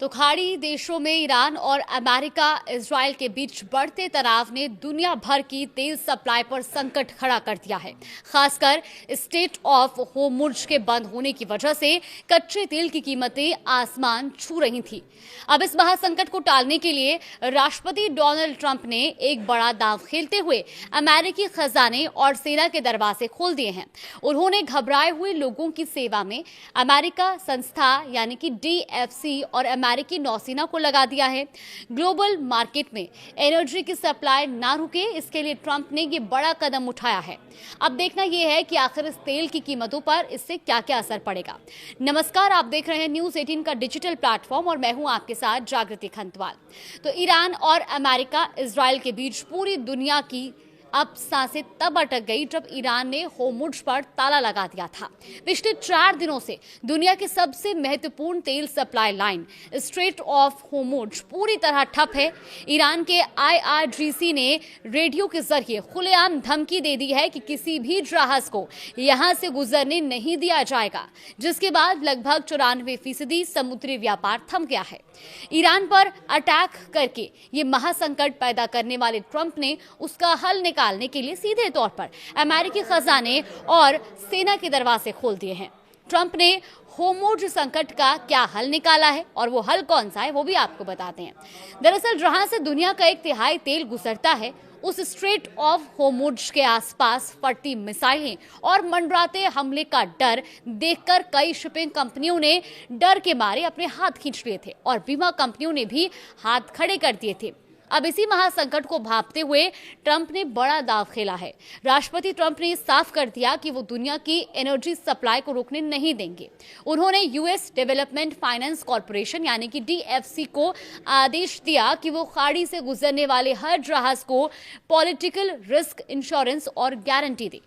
तो खाड़ी देशों में ईरान और अमेरिका इजराइल के बीच बढ़ते तनाव ने दुनिया भर की तेल सप्लाई पर संकट खड़ा कर दिया है। खासकर स्ट्रेट ऑफ होर्मुज के बंद होने की वजह से कच्चे तेल की कीमतें आसमान छू रही थी। अब इस महासंकट को टालने के लिए राष्ट्रपति डोनाल्ड ट्रंप ने एक बड़ा दांव खेलते हुए अमेरिकी खजाने और सेना के दरवाजे खोल दिए हैं। उन्होंने घबराए हुए लोगों की सेवा में अमेरिका संस्था यानी कि DFC और अमेरिकी नौसेना को लगा दिया है। ग्लोबल मार्केट में एनर्जी की सप्लाई ना रुके, इसके लिए ट्रंप ने ये बड़ा कदम उठाया है। अब देखना यह है कि आखिर इस तेल की कीमतों पर इससे क्या क्या असर पड़ेगा। नमस्कार, आप देख रहे हैं न्यूज़ 18 का डिजिटल प्लेटफॉर्म और मैं हूं आपके साथ जागृति खंतवाल। तो ईरान और अमेरिका इजराइल के बीच पूरी दुनिया की अब सांसें तब अटक गई जब ईरान ने होर्मुज पर ताला लगा दिया था। पिछले 4 दिनों से दुनिया की सबसे महत्वपूर्ण तेल supply line straight of Hormuz पूरी तरह ठप है। ईरान के IRGC ने रेडियो के जरिए खुलेआम धमकी दे दी है कि किसी भी जहाज को यहां से गुजरने नहीं दिया जाएगा, जिसके बाद लगभग 94% समुद्री व्यापार थम गया है। ईरान पर अटैक करके ये महासंकट पैदा करने वाले ट्रंप ने उसका हल निकालने के लिए सीधे तौर पर अमेरिकी खजाने और सेना के दरवाजे खोल दिए हैं। ट्रंप ने होर्मुज संकट का क्या हल निकाला है और वो हल कौन सा है वो भी आपको बताते हैं। दरअसल जहां से दुनिया का 1/3 तेल गुजरता है, उस स्ट्रेट ऑफ होर्मुज के आसपास फटती मिसाइलें और मंडराते हमले का डर देखकर कई शिपिंग कंपनियों ने डर के मारे अपने हाथ खींच लिए थे और बीमा कंपनियों ने भी हाथ खड़े कर दिए थे। अब इसी महासंकट को भांपते हुए ट्रंप ने बड़ा दांव खेला है। राष्ट्रपति ट्रंप ने साफ कर दिया कि वो दुनिया की एनर्जी सप्लाई को रोकने नहीं देंगे। उन्होंने US डेवलपमेंट फाइनेंस कॉरपोरेशन यानी कि DFC को आदेश दिया कि वो खाड़ी से गुजरने वाले हर जहाज को पॉलिटिकल रिस्क इंश्योरेंस और गारंटी दे।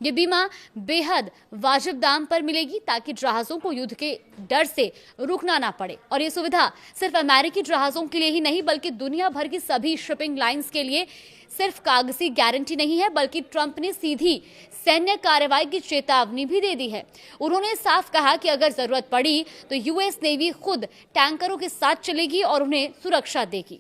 ये बीमा बेहद वाजिब दाम पर मिलेगी ताकि जहाजों को युद्ध के डर से रुकना ना पड़े। और ये सुविधा सिर्फ अमेरिकी जहाजों के लिए ही नहीं बल्कि दुनिया भर की सभी शिपिंग लाइंस के लिए सिर्फ कागजी गारंटी नहीं है, बल्कि ट्रंप ने सीधी सैन्य कार्रवाई की चेतावनी भी दे दी है। उन्होंने साफ कहा कि अगर जरूरत पड़ी तो US नेवी खुद टैंकरों के साथ चलेगी और उन्हें सुरक्षा देगी।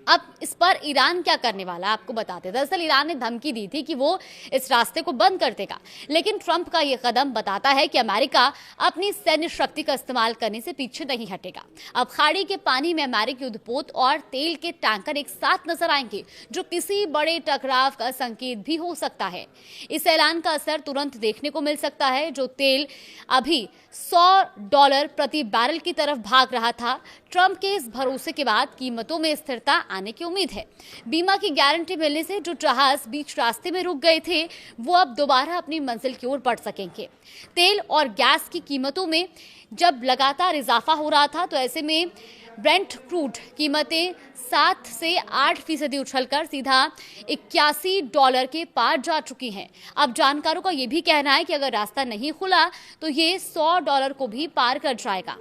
अब इस पर ईरान क्या करने वाला है आपको बताते हैं। दरअसल ईरान ने धमकी दी थी कि वो इस रास्ते को बंद कर देगा, लेकिन ट्रंप का ये कदम बताता है कि अमेरिका अपनी सैन्य शक्ति का इस्तेमाल करने से पीछे नहीं हटेगा। अब खाड़ी के पानी में अमेरिकी युद्धपोत और तेल के टैंकर एक साथ नजर आएंगे, जो किसी बड़े टकराव का संकेत भी हो सकता है। इस ऐलान का असर तुरंत देखने को मिल सकता है। जो तेल अभी $100 प्रति बैरल की तरफ भाग रहा था, ट्रंप के इस भरोसे के बाद कीमतों में स्थिरता आने की उम्मीद है। बीमा की गारंटी मिलने से जो जहाज बीच रास्ते में रुक गए थे वो अब दोबारा अपनी मंजिल की ओर बढ़ सकेंगे। तेल और गैस की कीमतों में जब लगातार इजाफा हो रहा था तो ऐसे में ब्रेंट क्रूड कीमतें 7 से 8% उछलकर सीधा $81 के पार जा चुकी हैं। अब जानकारों का यह भी कहना है कि अगर रास्ता नहीं खुला तो ये $100 को भी पार कर जाएगा।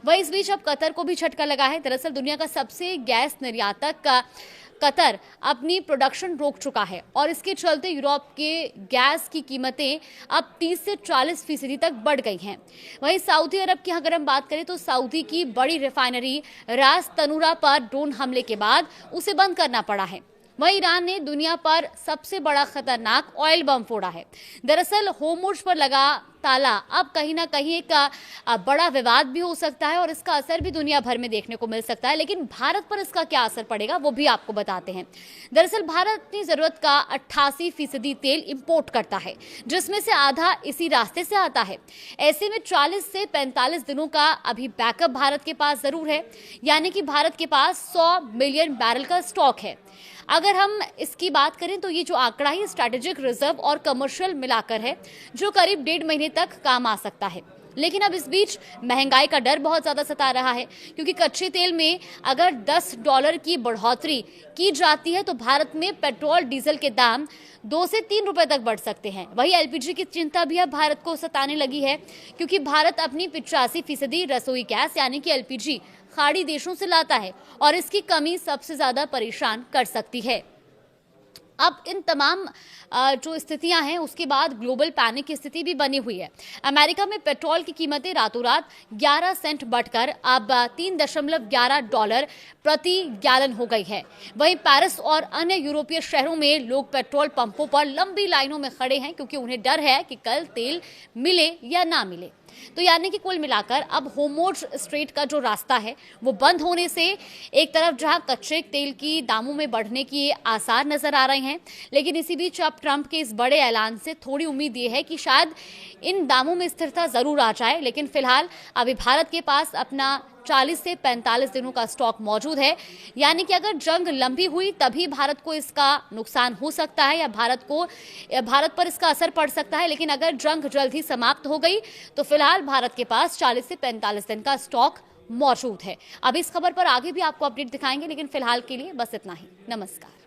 वहीं इस बीच अब कतर को भी झटका लगा है। दरअसल दुनिया का सबसे गैस निर्यातक का कतर अपनी प्रोडक्शन रोक चुका है और इसके चलते यूरोप के गैस की कीमतें अब 30 से 40% तक बढ़ गई हैं। वहीं सऊदी अरब की अगर हम बात करें तो सऊदी की बड़ी रिफाइनरी रास तनूरा पर ड्रोन हमले के बाद उसे बंद करना पड़ा है। वहीं ईरान ने दुनिया पर सबसे बड़ा खतरनाक ऑयल बम फोड़ा है। दरअसल होर्मुज पर लगा ताला अब कहीं ना कहीं एक बड़ा विवाद भी हो सकता है और इसका असर भी दुनिया भर में देखने को मिल सकता है। लेकिन भारत पर इसका क्या असर पड़ेगा वो भी आपको बताते हैं। दरअसल भारत अपनी जरूरत का 88% तेल इंपोर्ट करता है, जिसमें से आधा इसी रास्ते से आता है। ऐसे में 40 से 45 दिनों का अभी बैकअप भारत के पास जरूर है, यानी कि भारत के पास 100 मिलियन बैरल का स्टॉक है। अगर हम इसकी बात करें तो ये जो आंकड़ा है स्ट्रैटेजिक रिजर्व और कमर्शियल मिलाकर है, जो करीब 1.5 महीने तक काम आ सकता है। लेकिन अब इस बीच महंगाई का डर बहुत ज्यादा सता रहा है, क्योंकि कच्चे तेल में अगर $10 की बढ़ोतरी की जाती है तो भारत में पेट्रोल डीजल के दाम 2 से 3 रुपए तक बढ़ सकते हैं। वही LPG की चिंता भी अब भारत को सताने लगी है, क्योंकि भारत अपनी 85% रसोई गैस यानी कि LPG खाड़ी देशों से लाता है और इसकी कमी सबसे ज्यादा परेशान कर सकती है। अब इन तमाम जो स्थितियां हैं उसके बाद ग्लोबल पैनिक की स्थिति भी बनी हुई है। अमेरिका में पेट्रोल की कीमतें रातों रात 11 सेंट बढ़कर अब $3.11 प्रति गैलन हो गई है। वहीं पेरिस और अन्य यूरोपीय शहरों में लोग पेट्रोल पंपों पर लंबी लाइनों में खड़े हैं क्योंकि उन्हें डर है कि कल तेल मिले या ना मिले। तो यानी कि कुल मिलाकर अब होर्मुज़ स्ट्रेट का जो रास्ता है वो बंद होने से एक तरफ जहां कच्चे तेल की दामों में बढ़ने की आसार नजर आ रहे हैं, लेकिन इसी बीच अब ट्रंप के इस बड़े ऐलान से थोड़ी उम्मीद ये है कि शायद इन दामों में स्थिरता जरूर आ जाए। लेकिन फिलहाल अभी भारत के पास अपना 40 से 45 दिनों का स्टॉक मौजूद है, यानी कि अगर जंग लंबी हुई तभी भारत को इसका नुकसान हो सकता है या भारत पर इसका असर पड़ सकता है। लेकिन अगर जंग जल्द ही समाप्त हो गई तो फिलहाल भारत के पास 40 से 45 दिन का स्टॉक मौजूद है। अब इस खबर पर आगे भी आपको अपडेट दिखाएंगे, लेकिन फिलहाल के लिए बस इतना ही। नमस्कार।